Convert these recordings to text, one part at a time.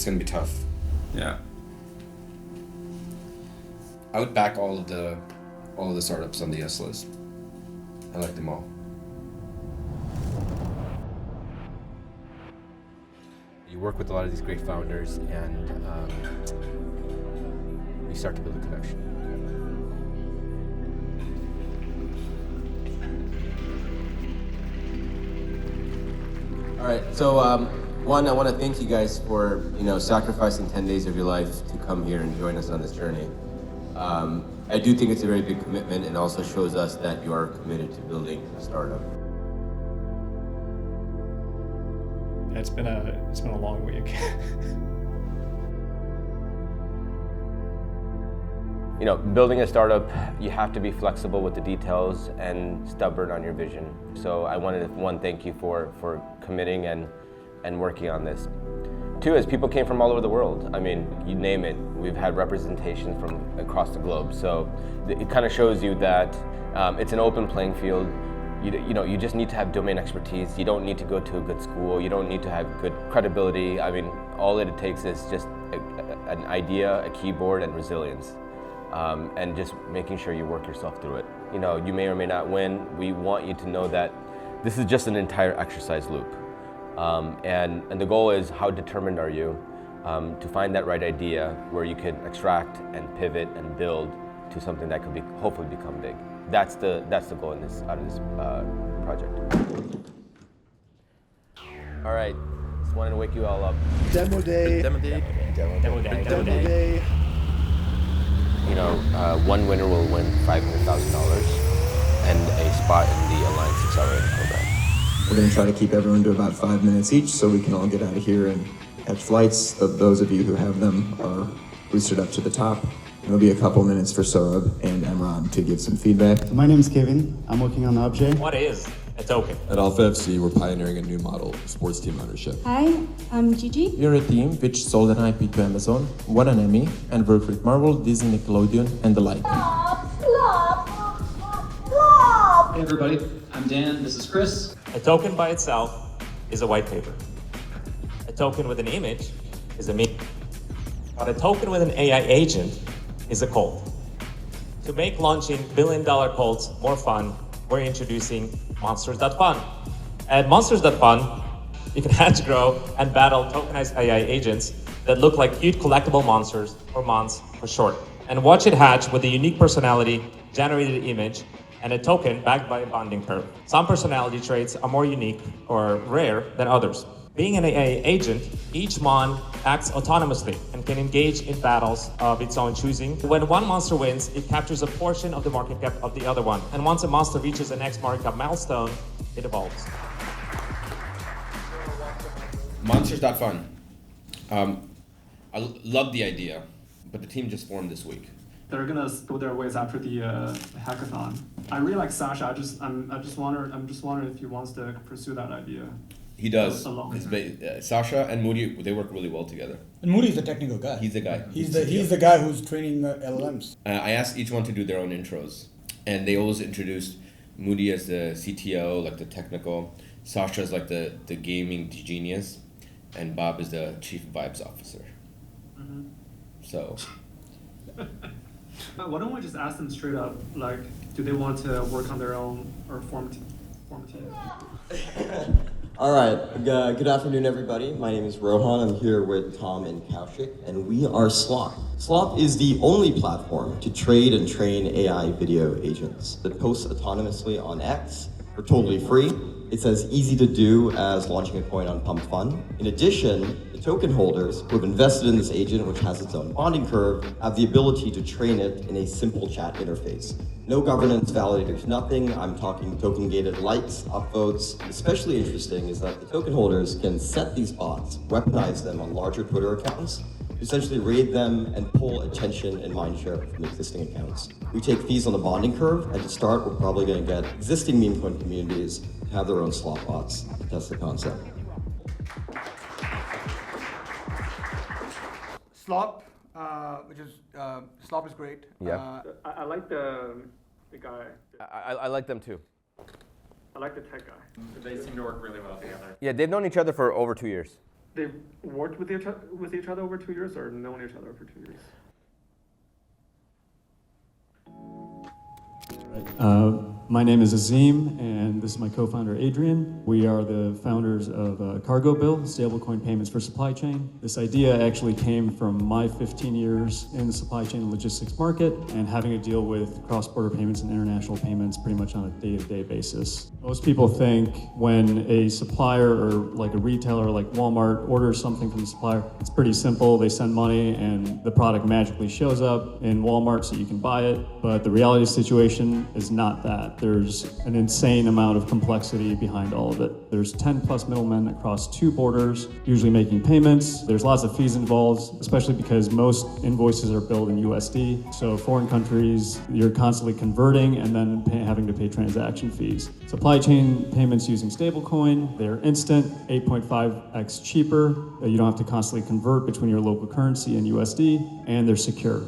gonna be tough. Yeah. I would back all of the startups on the S list. I like them all. You work with a lot of these great founders, and you start to build a connection. All right, so one, I want to thank you guys for sacrificing 10 days of your life to come here and join us on this journey. I do think it's a very big commitment, and also shows us that you are committed to building a startup. It's been a long week. Building a startup, you have to be flexible with the details and stubborn on your vision. So I wanted to, thank you for committing and working on this. Two is people came from all over the world. I mean, you name it. We've had representation from across the globe. So it kind of shows you that it's an open playing field. You just need to have domain expertise. You don't need to go to a good school. You don't need to have good credibility. I mean, all it takes is just an idea, a keyboard, and resilience. And just making sure you work yourself through it. You may or may not win. We want you to know that this is just an entire exercise loop. And the goal is, how determined are you to find that right idea where you can extract and pivot and build to something that could hopefully become big. That's the goal out of this project. All right, just wanted to wake you all up. Demo day. Demo day. One winner will win $500,000 and a spot in the Alliance Accelerator program. We're going to try to keep everyone to about 5 minutes each so we can all get out of here and catch flights. Those of you who have them are boosted up to the top. There'll be a couple minutes for Saurabh and Emran to give some feedback. My name is Kevin. I'm working on Objet. What is a token? At Alpha FC, we're pioneering a new model of sports team ownership. Hi, I'm Gigi. We're a team which sold an IP to Amazon, won an Emmy, and worked with Marvel, Disney, Nickelodeon, and the like. Hey everybody, I'm Dan, this is Chris. A token by itself is a white paper. A token with an image is a meme. But a token with an AI agent is a cult. To make launching billion-dollar cults more fun, we're introducing Monsters.fun. At Monsters.fun, you can hatch, grow, and battle tokenized AI agents that look like cute collectible monsters, or mons for short, and watch it hatch with a unique personality, generated image, and a token backed by a bonding curve. Some personality traits are more unique or rare than others. Being an AI agent, each mon acts autonomously and can engage in battles of its own choosing. When one monster wins, it captures a portion of the market cap of the other one. And once a monster reaches the next market cap milestone, it evolves. Monsters.fun. I love the idea, but the team just formed this week. They're gonna go their ways after the hackathon. I really like Sasha. I'm just wondering if he wants to pursue that idea. He does. Sasha and Moody, they work really well together. And Moody's the technical guy. He's the guy. He's the guy who's training LLMs. I asked each one to do their own intros, and they always introduced Moody as the CTO, like the technical. Sasha is like the gaming genius, and Bob is the chief vibes officer. Mm-hmm. So. Why don't we just ask them straight up, like, do they want to work on their own or form a team? All right, good afternoon, everybody. My name is Rohan. I'm here with Tom and Kaushik, and we are Slop. Slop is the only platform to trade and train AI video agents that posts autonomously on X for totally free. It's as easy to do as launching a coin on Pump Fun. In addition, the token holders who have invested in this agent, which has its own bonding curve, have the ability to train it in a simple chat interface. No governance validators, nothing. I'm talking token-gated likes, upvotes. Especially interesting is that the token holders can set these bots, weaponize them on larger Twitter accounts, essentially raid them and pull attention and mindshare from existing accounts. We take fees on the bonding curve, and to start, we're probably going to get existing meme coin communities to have their own slot bots to test the concept. Slop, Slop is great. Yeah. I like the guy. I like them too. I like the tech guy. They seem to work really well together. Yeah, they've known each other for over 2 years. They've worked with each other over 2 years, or known each other for 2 years? My name is Azim, and this is my co-founder Adrian. We are the founders of Cargo Bill, stablecoin payments for supply chain. This idea actually came from my 15 years in the supply chain and logistics market and having to deal with cross-border payments and international payments pretty much on a day-to-day basis. Most people think when a supplier or like a retailer like Walmart orders something from the supplier, it's pretty simple. They send money and the product magically shows up in Walmart so you can buy it. But the reality situation is not that. There's an insane amount of complexity behind all of it. There's 10 plus middlemen across 2 borders, usually making payments. There's lots of fees involved, especially because most invoices are billed in USD. So foreign countries, you're constantly converting and then having to pay transaction fees. Supply chain payments using stablecoin, they're instant, 8.5x cheaper. You don't have to constantly convert between your local currency and USD, and they're secure.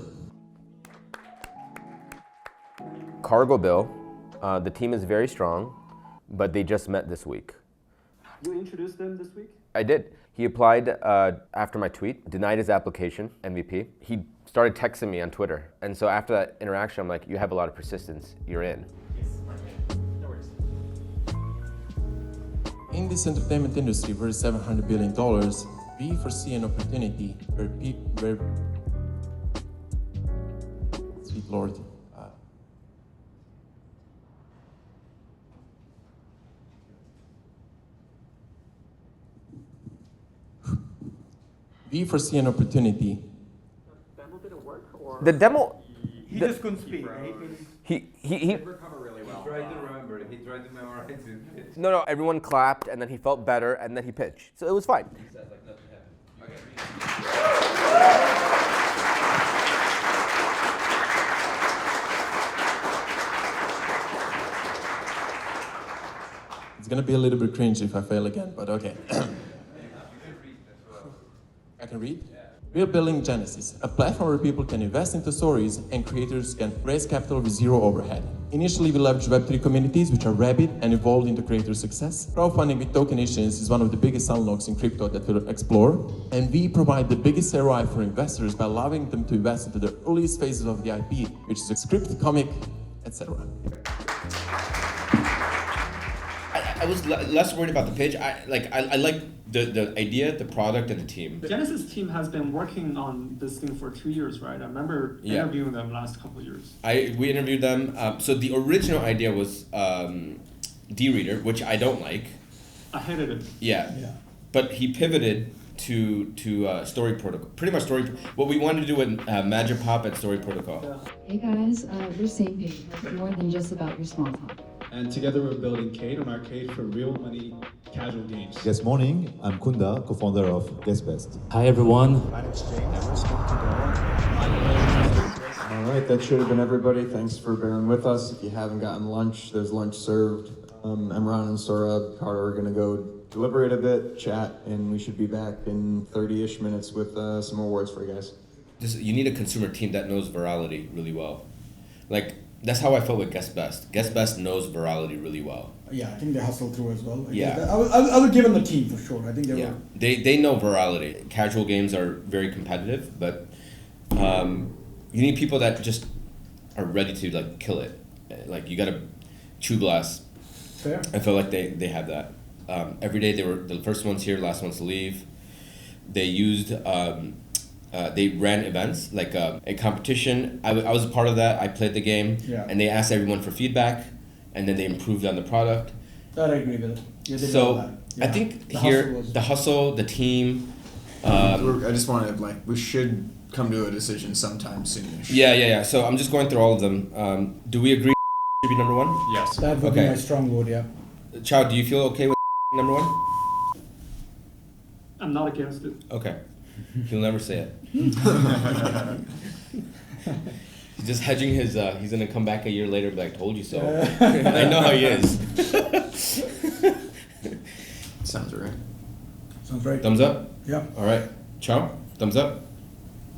Cargo Bill, the team is very strong, but they just met this week. You introduced them this week? I did. He applied after my tweet, denied his application, MVP. He started texting me on Twitter. And so after that interaction, I'm like, you have a lot of persistence, you're in. In this entertainment industry worth $700 billion, we foresee an opportunity where sweet Lord. We foresee an opportunity. The demo didn't work, or? The demo. He just couldn't speak. He recovered really well. He tried to remember it. He tried to memorize it. No, everyone clapped, and then he felt better, and then he pitched. So it was fine. He said like nothing happened. It's gonna be a little bit cringe if I fail again, but okay. I can read? We're building Genesis, a platform where people can invest into stories and creators can raise capital with zero overhead. Initially, we leverage Web3 communities, which are rabid and evolved into creator success. Crowdfunding with token issuance is one of the biggest unlocks in crypto that we'll explore. And we provide the biggest ROI for investors by allowing them to invest into the earliest phases of the IP, which is a script, comic, etc. I was less worried about the pitch. I like the idea, the product, and the team. The Genesis team has been working on this thing for 2 years, right? I remember interviewing them last couple of years. We interviewed them. So the original idea was D-Reader, which I don't like. I hated it. Yeah. But he pivoted to Story Protocol. Pretty much what we wanted to do with Magic Pop and Story Protocol. Yeah. Hey guys, we're same page. It's more than just about your small talk. And together we're building Kate, an arcade for real money casual games. Good morning, I'm Kunda, co-founder of GuessBest. Hi everyone. My name's Jay, never spoke to All right, that should have been everybody. Thanks for bearing with us. If you haven't gotten lunch, there's lunch served. Emran and Saurabh Carter are gonna go deliberate a bit, chat, and we should be back in 30-ish minutes with some awards for you guys. You need a consumer team that knows virality really well. That's how I felt with GuessBest. GuessBest knows virality really well. Yeah, I think they hustle through as well. Yeah. I would give them the team for sure. I think they were. They know virality. Casual games are very competitive, but you need people that just are ready to kill it. You gotta chew blast. Fair. I feel like they have that. Every day they were the first ones here, last ones to leave. They used. They ran events like a competition. I was a part of that. I played the game, and they asked everyone for feedback, and then they improved on the product. That I agree with it. Yeah, I think the hustle, the team. I just wanted we should come to a decision sometime soonish. Yeah. So I'm just going through all of them. Do we agree should be number one? Yes. That would be my strong vote. Yeah. Chow, do you feel okay with number one? I'm not against it. Okay. He'll never say it. He's just hedging his, he's gonna come back a year later and be like, told you so. I know how he is. Sounds right. Sounds right. Thumbs up? Yeah. All right. Chow, thumbs up?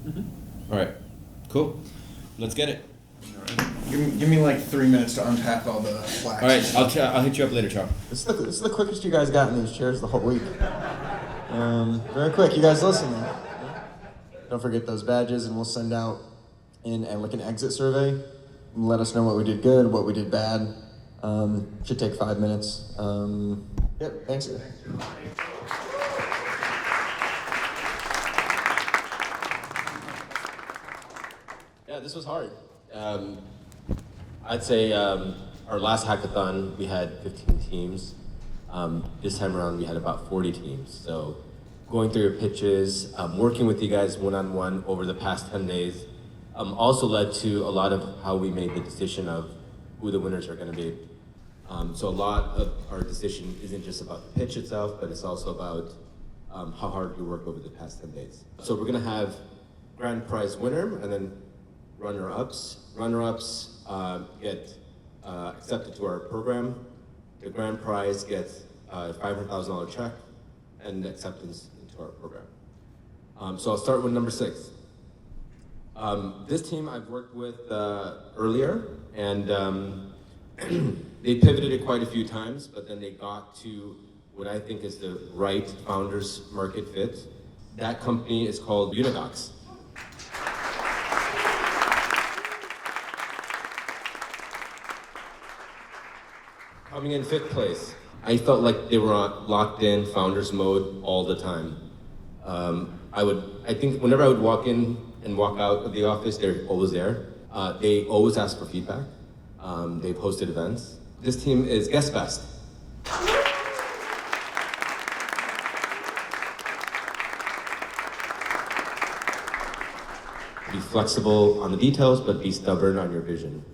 Mm-hmm. All right. Cool. Let's get it. Give me 3 minutes to unpack all the flags. All right. I'll hit you up later, Chow. This is the quickest you guys got in these chairs the whole week. Very quick, you guys listening? Don't forget those badges, and we'll send out in like an exit survey. Let us know what we did good, what we did bad. Should take 5 minutes. Yep, thanks. Yeah, this was hard. I'd say our last hackathon, we had 15 teams. This time around, we had about 40 teams. So going through your pitches, working with you guys one-on-one over the past 10 days, also led to a lot of how we made the decision of who the winners are going to be. So a lot of our decision isn't just about the pitch itself, but it's also about how hard you work over the past 10 days. So we're going to have grand prize winner and then runner-ups. Runner-ups get accepted to our program. The grand prize gets a $500,000 check and acceptance into our program. So I'll start with number 6. This team I've worked with earlier, and they pivoted it quite a few times, but then they got to what I think is the right founders market fit. That company is called Unigox. Coming in 5th place, I felt like they were locked in founders mode all the time. I think whenever I would walk in and walk out of the office, they're always there. They always ask for feedback. They've hosted events. This team is Guest Best. Be flexible on the details, but be stubborn on your vision.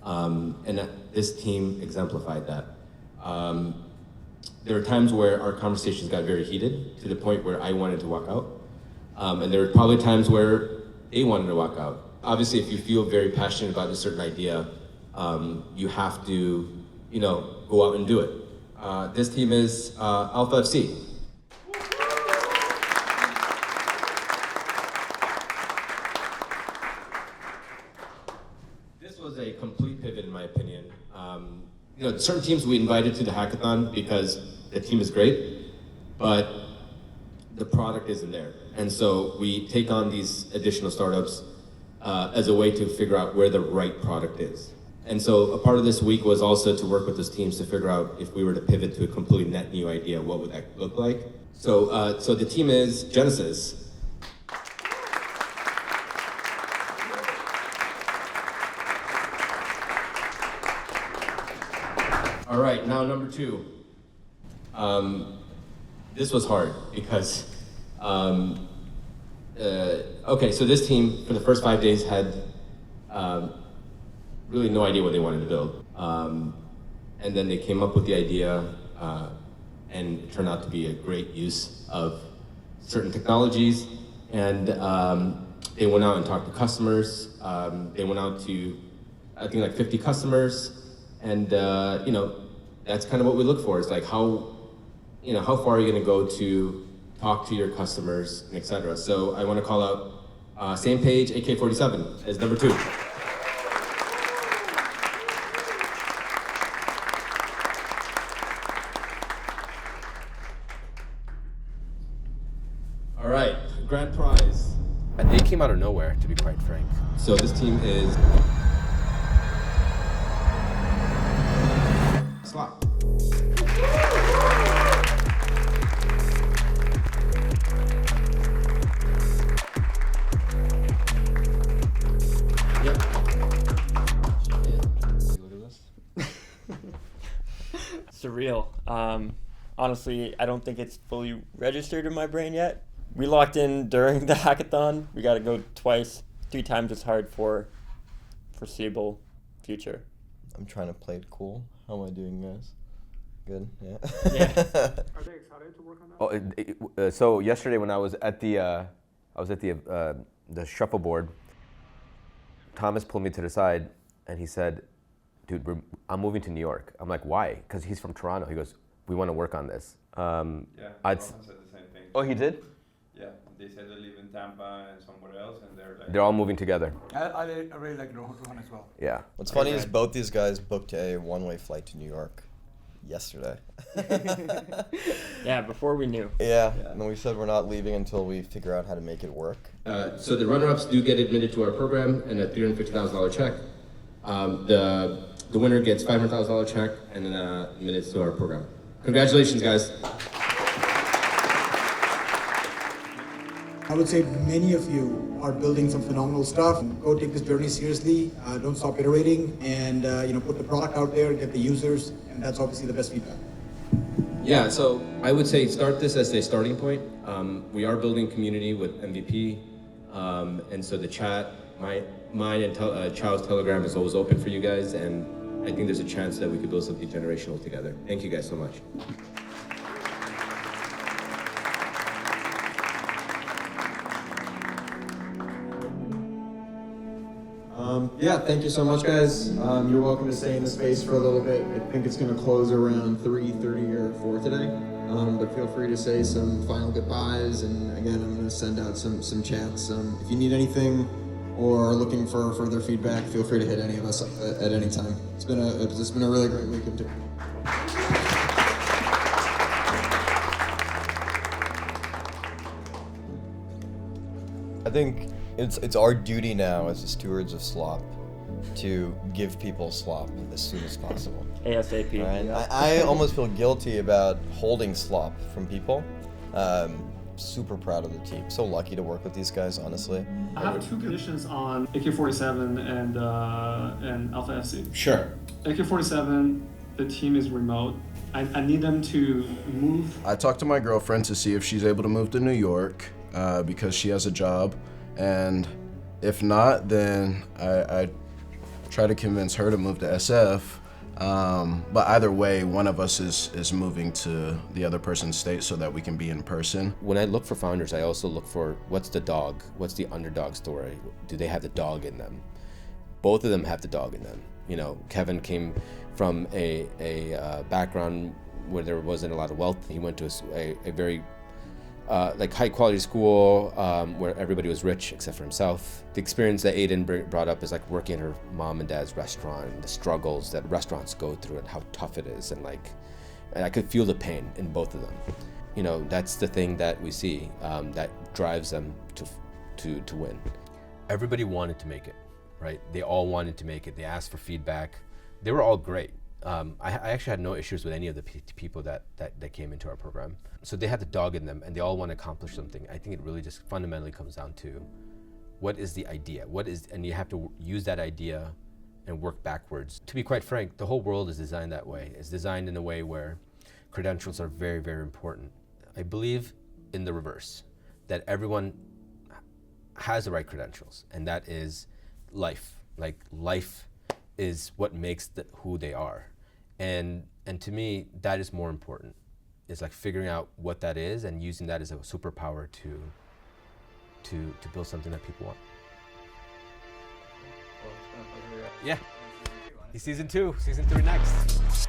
And this team exemplified that. There were times where our conversations got very heated to the point where I wanted to walk out. And there were probably times where they wanted to walk out. Obviously, if you feel very passionate about a certain idea, you have to, go out and do it. This team is Alpha FC. This was a complete pivot, in my opinion. Certain teams we invited to the hackathon because the team is great, but the product isn't there. And so we take on these additional startups as a way to figure out where the right product is. And so a part of this week was also to work with those teams to figure out if we were to pivot to a completely net new idea, what would that look like? So the team is Genesis. All right, now number 2. This was hard because, okay, so this team for the first 5 days had really no idea what they wanted to build. And then they came up with the idea, and it turned out to be a great use of certain technologies. And they went out and talked to customers. They went out to, I think, like 50 customers. And that's kind of what we look for. Is like how far are you going to go to talk to your customers, and et cetera. So I want to call out Same Page AK-47 as number 2. All right, grand prize. They came out of nowhere, to be quite frank. So this team is Slop. Yep. Look at this. Surreal. Honestly, I don't think it's fully registered in my brain yet. We locked in during the hackathon. We got to go twice, 3 times as hard for foreseeable future. I'm trying to play it cool. How am I doing, guys? Good, yeah. Are they excited to work on that? So yesterday when I was at the shuffleboard, Thomas pulled me to the side and he said, "Dude, I'm moving to New York." I'm like, "Why?" Because he's from Toronto. He goes, "We want to work on this." Yeah, Rohan said the same thing. Oh, he did? Yeah, they said they live in Tampa and somewhere else, and they're like... They're all moving together. I really like Rohan as well. Yeah. What's funny is both these guys booked a one-way flight to New York yesterday. Yeah, before we knew. Yeah, and then we said we're not leaving until we figure out how to make it work. So the runner-ups do get admitted to our program and a $350,000 check. The winner gets $500,000 check and then admitted to our program. Congratulations, guys. I would say many of you are building some phenomenal stuff. Go take this journey seriously. Don't stop iterating, and put the product out there, get the users, and that's obviously the best feedback. Yeah, so I would say start this as a starting point. We are building community with MVP, and so the chat, mine and Chow's Telegram is always open for you guys, and I think there's a chance that we could build something generational together. Thank you guys so much. Yeah, thank you so much, guys. You're welcome to stay in the space for a little bit. I think it's going to close around 3:30 or 4 today. But feel free to say some final goodbyes. And again, I'm going to send out some chats. If you need anything or are looking for further feedback, feel free to hit any of us up at any time. It's been a really great weekend too. I think it's our duty now as the stewards of slop to give people slop as soon as possible. ASAP. Right? Yeah. I almost feel guilty about holding slop from people. Super proud of the team. So lucky to work with these guys, honestly. I have 2 conditions on AK-47 and Alpha FC. Sure. AK-47, the team is remote. I need them to move. I talked to my girlfriend to see if she's able to move to New York because she has a job, and if not, then I try to convince her to move to SF. But either way, one of us is moving to the other person's state so that we can be in person. When I look for founders, I also look for what's the dog, what's the underdog story? Do they have the dog in them? Both of them have the dog in them. You know, Kevin came from a background where there wasn't a lot of wealth. He went to a very high quality school where everybody was rich except for himself. The experience that Aiden brought up is like working in her mom and dad's restaurant and the struggles that restaurants go through and how tough it is, and I could feel the pain in both of them. You know, that's the thing that we see that drives them to win. Everybody wanted to make it, right? They all wanted to make it. They asked for feedback. They were all great. I actually had no issues with any of the people that came into our program. So they had the dog in them and they all want to accomplish something. I think it really just fundamentally comes down to what is the idea? And you have to use that idea and work backwards. To be quite frank, the whole world is designed that way. It's designed in a way where credentials are very, very important. I believe in the reverse, that everyone has the right credentials, and that is life. Like life is what makes who they are. And to me, that is more important. It's like figuring out what that is and using that as a superpower to build something that people want. Yeah. Season 2, season 3 next.